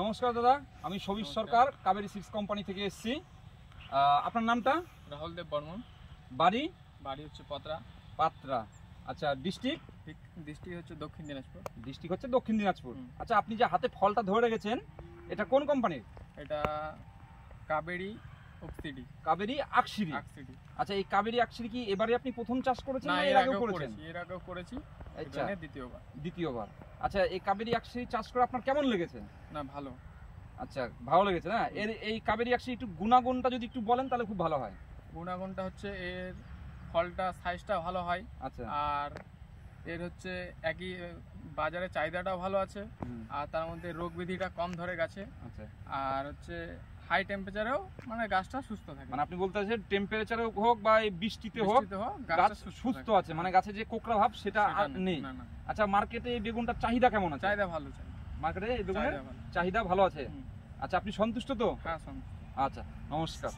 নমস্কার দাদা, আমি সবিশ সরকার কাবেরী সিডস কোম্পানি থেকে এসেছি। আপনার নামটা? রাহুল দেব বর্মন। বাড়ি? বাড়ি হচ্ছে পাত্রা। আচ্ছা, ডিস্ট্রিক্ট? ডিস্ট্রিক্ট হচ্ছে দক্ষিণ দিনাজপুর। ডিস্ট্রিক্ট হচ্ছে দক্ষিণ দিনাজপুর। আচ্ছা, আপনি যে হাতে ফলটা ধরে রেখেছেন এটা কোন কোম্পানির? এটা কাবেরী অক্সিডি। কাবেরী আকশিরি। আচ্ছা, এই কাবেরী আকশিরি কি এবারে আপনি প্রথম চাষ করেছেন না এর আগেও করেছেন? এর আগেও করেছি। আচ্ছা, দ্বিতীয়বার। আচ্ছা, এই কাবেরী আকশিরি চাষ করে আপনার কেমন লেগেছে? না, ভালো। আচ্ছা, ভালো লেগেছে না? এর এই কাবেরী আকশিরি একটু গুণাগুণটা যদি একটু বলেন তাহলে খুব ভালো হয়। গুণাগুণটা হচ্ছে এর ফলটা সাইজটা ভালো হয়। আচ্ছা, আর এর হচ্ছে একই বাজারে চাহিদাটাও ভালো আছে। আর তার মধ্যে রোগ বিধিটা কম ধরে গাছে। আচ্ছা, আর হচ্ছে হাই টেম্পারেচারেও মানে গাছটা সুস্থ থাকে। মানে আপনি বলতে চাইছেন টেম্পারেচারে হোক বা এই বৃষ্টিতে হোক গাছ সুস্থ আছে, মানে গাছে যে কোকড়া ভাব সেটা আর নেই। আচ্ছা, মার্কেটে এই বেগুনটার চাহিদা কেমন আছে? চাহিদা ভালো। মার্কেটে এই বেগুনের চাহিদা ভালো আছে। আচ্ছা, আপনি সন্তুষ্ট তো? হ্যাঁ, সন্তুষ্ট। আচ্ছা, নমস্কার।